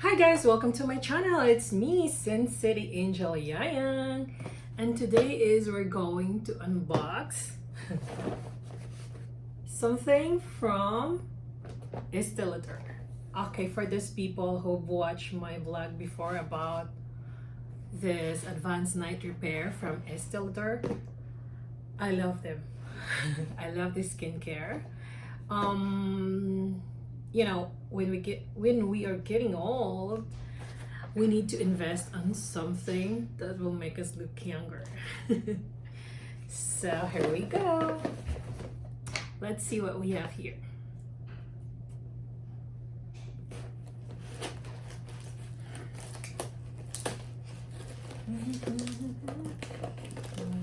Hi guys, welcome to my channel. It's me, Sin City Angel Yayang, and today we're going to unbox something from Estēe Lauder. Okay, for these people who've watched my vlog before about this advanced night repair from Estēe Lauder, I love them. I love this skincare. You know, when we are getting old, we need to invest on something that will make us look younger. So here we go. Let's see what we have here.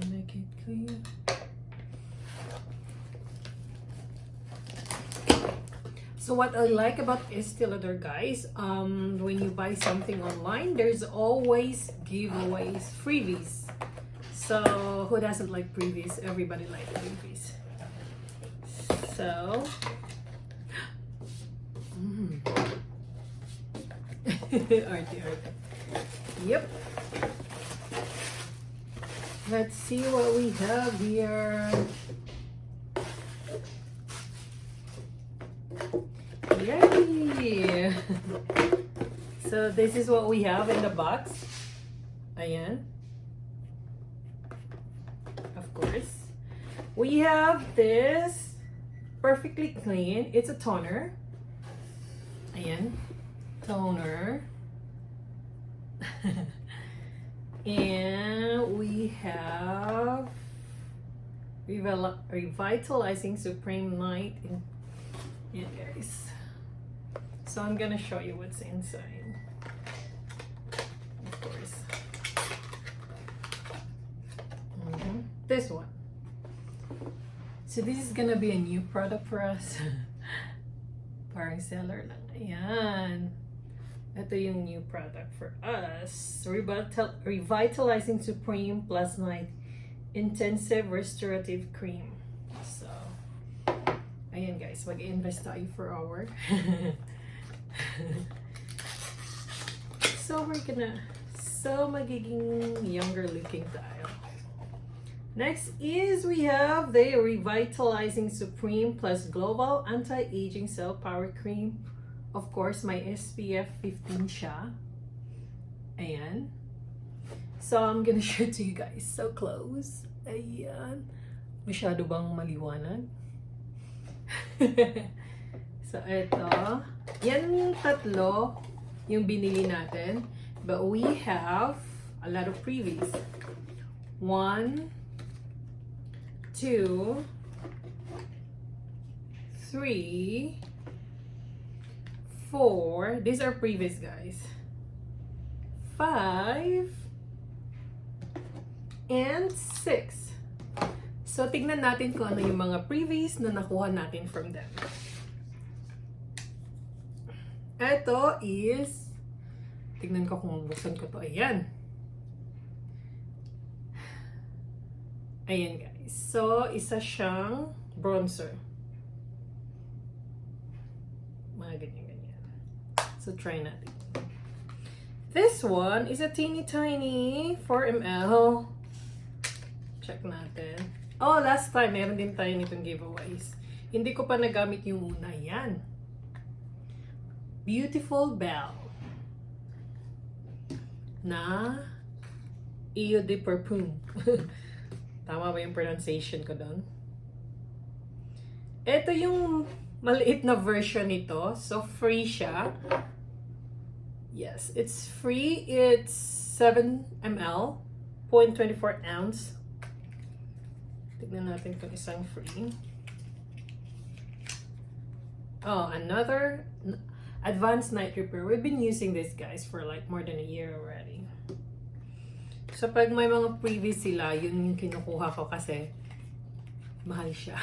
Make it clear. So what I like about Estēe Lauder, guys, when you buy something online, there's always giveaways, freebies. So who doesn't like freebies? Everybody likes freebies. So arty. Yep. Let's see what we have here. Yay! So this is what we have in the box. Ayan. Of course. We have this perfectly clean. It's a toner. Ayan. Toner. And we have Revitalizing Supreme+Night. Yeah, guys. So I'm gonna show you what's inside. Of course. This one. So this is gonna be a new product for us. Parang seller lang. Ayan. Ito yung new product for us. Revitalizing Supreme+Night Intensive Restorative Cream. So, ayan guys, mag-invest tayo for our so magiging younger looking tayo. Next is we have the Revitalizing Supreme Plus Global Anti-Aging Cell Power Cream. Of course, my SPF 15 siya. Ayan. So I'm gonna show it to you guys so close. Ayan. Masyado bang maliwanag? So, ito. Yan yung tatlo yung binili natin. But we have a lot of freebies. 1, 2, 3, 4. These are previous, guys. 5, and 6. So, tignan natin kung ano yung mga previous na nakuha natin from them. Ito is, tignan ko kung buksan ko to. Ayan. Ayan, guys. So, isa siyang bronzer. Mga ganyan. So, try natin. This one is a teeny tiny 4 ml. Check natin. Oh, last time, meron din tayo nitong giveaways. Hindi ko pa nagamit yung una. Yan. Beautiful Belle. Na Eau de Parfum. Tama ba yung pronunciation ko doon? Ito yung maliit na version nito. So, free siya. Yes, it's free. It's 7 ml. 0.24 ounce. Tignan natin kung isang free. Oh, another advanced night repair. We've been using this, guys, for like more than a year already. So, pag may mga previous sila, yun yung kinukuha ko kasi mahal siya.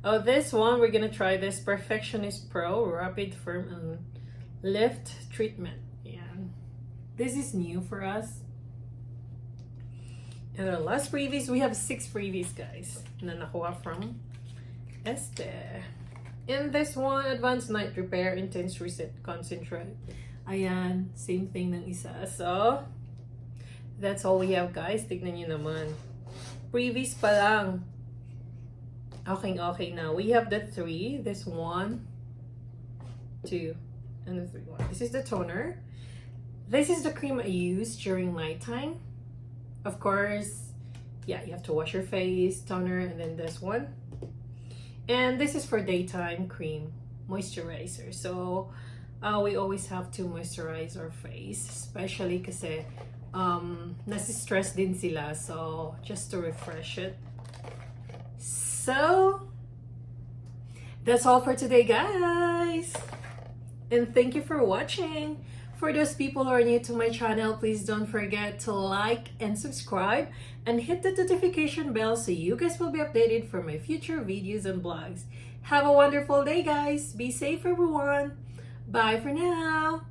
Oh, this one, we're gonna try this Perfectionist Pro Rapid Firm and Lift Treatment. Yeah. This is new for us. And the last freebies, we have 6 freebies, guys, na nakuha from Estēe. And this one, Advanced Night Repair Intense Reset Concentrate. Ayan, same thing ng isa. So, that's all we have, guys. Tignan nyo naman. Previous pa lang. Okay now. We have the 3. This 1, 2, and the 3 one. This is the toner. This is the cream I use during nighttime. Of course, yeah, you have to wash your face, toner, and then this one. And this is for daytime cream, moisturizer. So, we always have to moisturize our face, especially kasi nasi-stress din sila. So, just to refresh it. So, that's all for today, guys. And thank you for watching. For those people who are new to my channel, please don't forget to like and subscribe and hit the notification bell so you guys will be updated for my future videos and vlogs. Have a wonderful day, guys. Be safe, everyone. Bye for now.